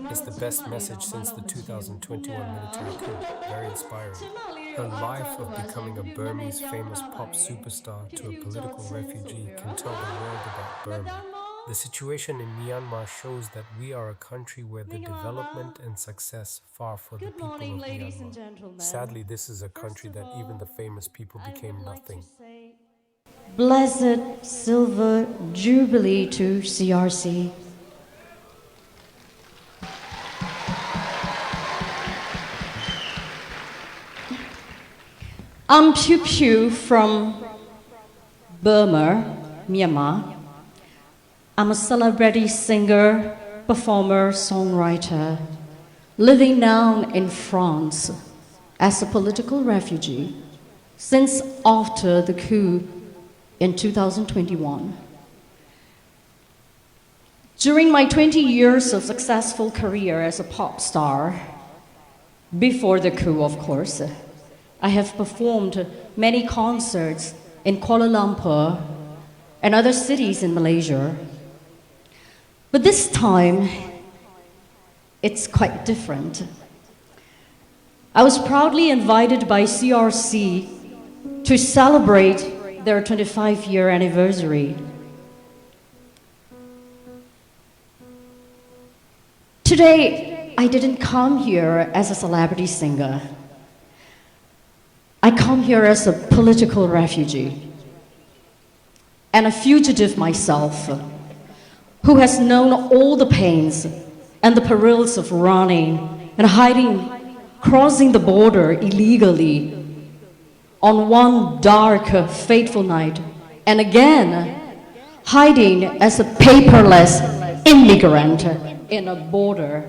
is the best message since the 2021 military coup. Very inspiring. Her life of becoming a Burmese famous pop superstar to a political refugee can tell the world about Burma. The situation in Myanmar shows that we are a country where the development and success far for the Good people morning, of ladies and Myanmar. gentlemen. Sadly, this is a First country of that even the all, famous people I would became like to nothing. say Blessed Silver Jubilee to CRC. I'm Phyu from Burma, Myanmar. I'm a celebrity singer, performer, songwriter, living now in France as a political refugee since after the coup in 2021. During my 20 years of successful career as a pop star, before the coup, of course, I have performed many concerts in Kuala Lumpur and other cities in Malaysia. But this time, it's quite different. I was proudly invited by CRC to celebrate their 25-year anniversary. Today, I didn't come here as a celebrity singer. I come here as a political refugee and a fugitive myself who has known all the pains and the perils of running and hiding, crossing the border illegally on one dark, fateful night, and again, hiding as a paperless immigrant in a border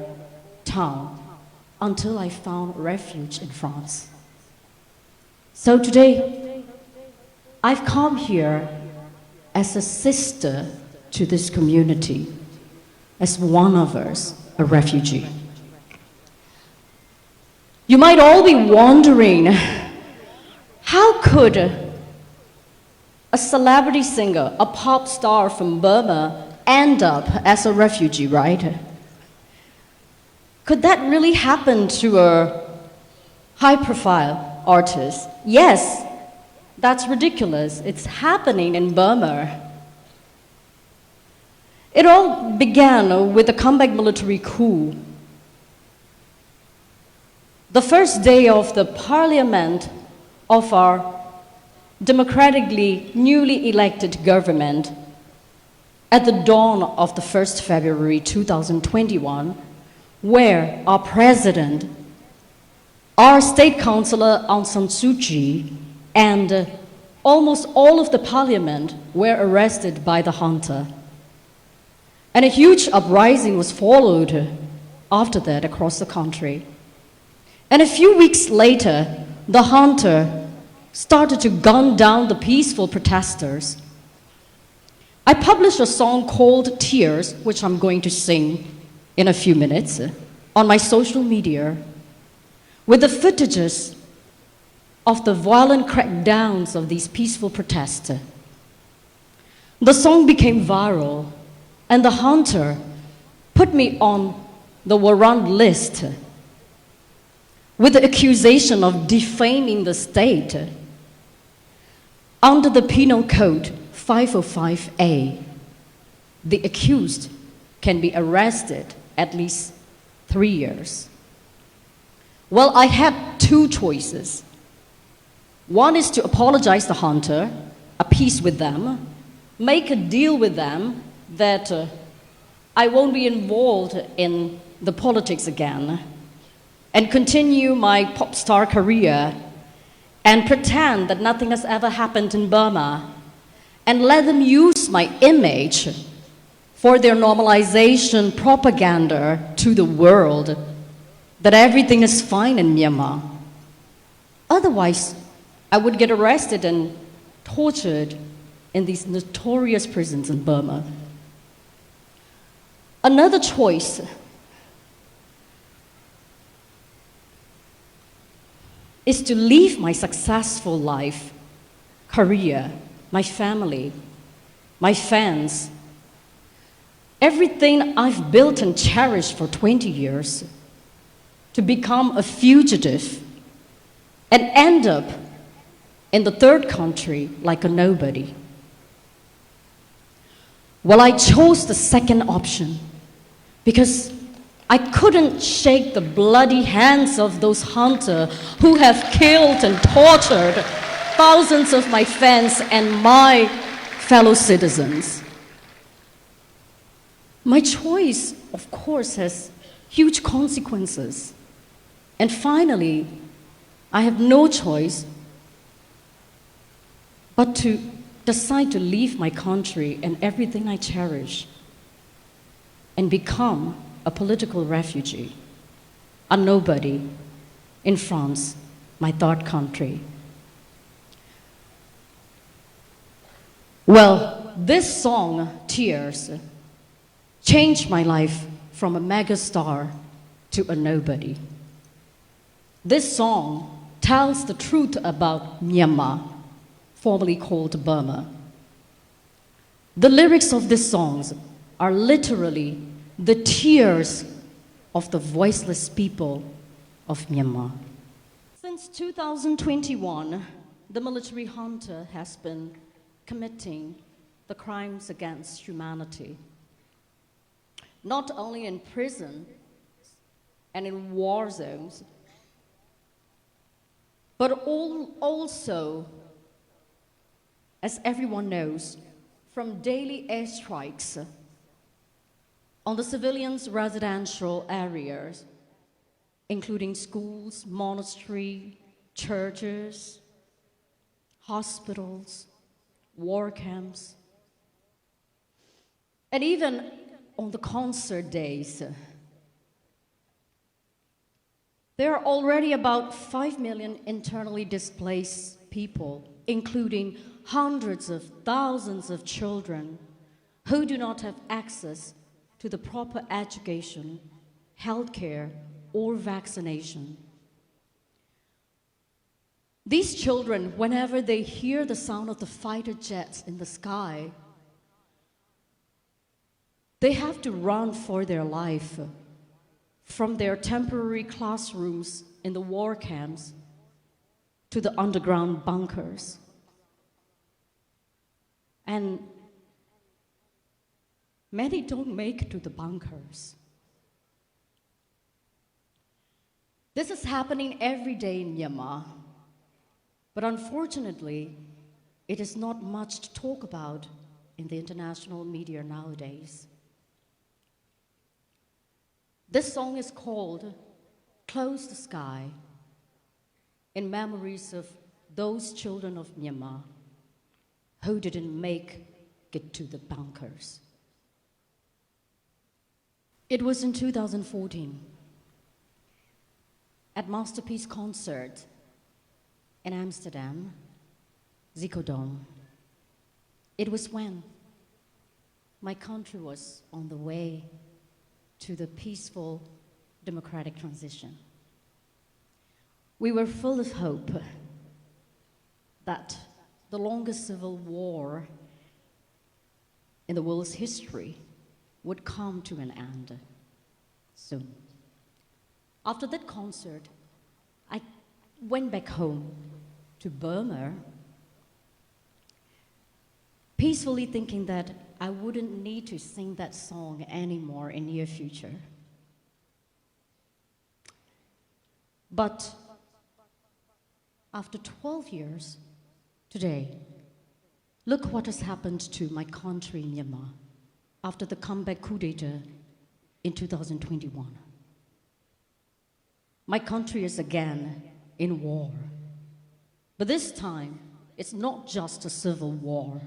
town until I found refuge in France. So today, I've come here as a sister to this community, as one of us, a refugee. You might all be wondering, how could a celebrity singer, a pop star from Burma, end up as a refugee, right? Could that really happen to a high-profile artist? Yes, that's ridiculous. It's happening in Burma. It all began with the comeback military coup. The first day of the parliament of our democratically newly elected government at the dawn of the 1st February 2021, where our president, our state councillor Aung San Suu Kyi, and almost all of the parliament were arrested by the junta. And a huge uprising was followed after that across the country. And a few weeks later, the junta started to gun down the peaceful protesters. I published a song called Tears, which I'm going to sing in a few minutes, on my social media, with the footages of the violent crackdowns of these peaceful protests. The song became viral, and the hunter put me on the warrant list with the accusation of defaming the state. Under the Penal Code 505A, the accused can be arrested at least 3 years. Well, I had two choices. One is to apologize to the hunter, appease with them, make a deal with them that I won't be involved in the politics again, and continue my pop star career and pretend that nothing has ever happened in Burma, and let them use my image for their normalization propaganda to the world that everything is fine in Myanmar. Otherwise, I would get arrested and tortured in these notorious prisons in Burma. Another choice is to leave my successful life, career, my family, my fans, everything I've built and cherished for 20 years to become a fugitive and end up in the third country like a nobody. Well, I chose the second option because I couldn't shake the bloody hands of those hunters who have killed and tortured thousands of my fans and my fellow citizens. My choice, of course, has huge consequences. And finally, I have no choice but to decide to leave my country and everything I cherish and become a political refugee, a nobody in France, my third country. Well, this song, Tears, changed my life from a megastar to a nobody. This song tells the truth about Myanmar, formerly called Burma. The lyrics of these songs are literally the tears of the voiceless people of Myanmar. Since 2021, the military junta has been committing the crimes against humanity, not only in prison and in war zones, but also, as everyone knows, from daily airstrikes on the civilians' residential areas, including schools, monasteries, churches, hospitals, war camps, and even on the concert days. There are already about 5 million internally displaced people, including hundreds of thousands of children who do not have access to the proper education, healthcare, or vaccination. These children, whenever they hear the sound of the fighter jets in the sky, they have to run for their life from their temporary classrooms in the war camps to the underground bunkers. And many don't make it to the bunkers. This is happening every day in Myanmar, but unfortunately, it is not much to talk about in the international media nowadays. This song is called Close the Sky, in memories of those children of Myanmar who didn't make it to the bunkers. It was in 2014, at Masterpiece Concert in Amsterdam, Zikodome. It was when my country was on the way to the peaceful democratic transition. We were full of hope that the longest civil war in the world's history would come to an end soon. After that concert, I went back home to Burma, peacefully thinking that I wouldn't need to sing that song anymore in near future. But after 12 years, today, look what has happened to my country, Myanmar, after the comeback coup d'etat in 2021. My country is again in war. But this time, it's not just a civil war,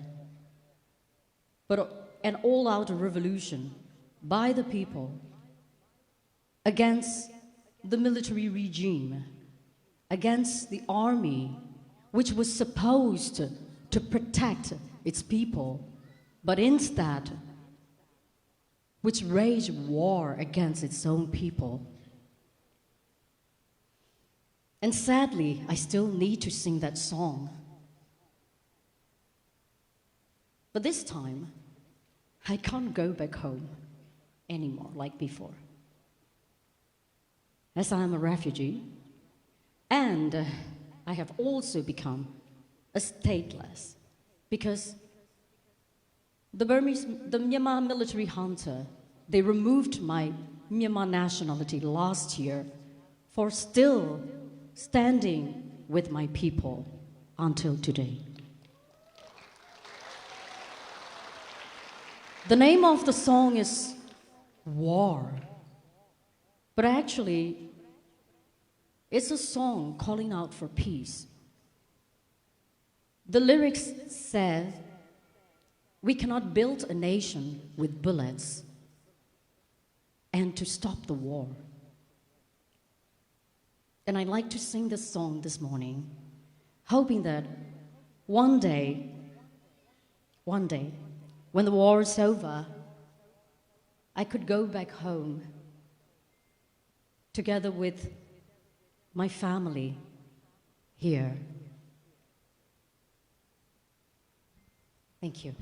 but an all-out revolution by the people against the military regime, against the army, which was supposed to protect its people, but instead, which waged war against its own people. And sadly, I still need to sing that song. But this time, I can't go back home. anymore like before. As I am a refugee, and I have also become a stateless because the Myanmar military junta, they removed my Myanmar nationality last year for still standing with my people until today. The name of the song is War, but actually it's a song calling out for peace. The lyrics says, we cannot build a nation with bullets and to stop the war. And I'd like to sing this song this morning, hoping that one day, when the war is over, I could go back home together with my family here. Thank you.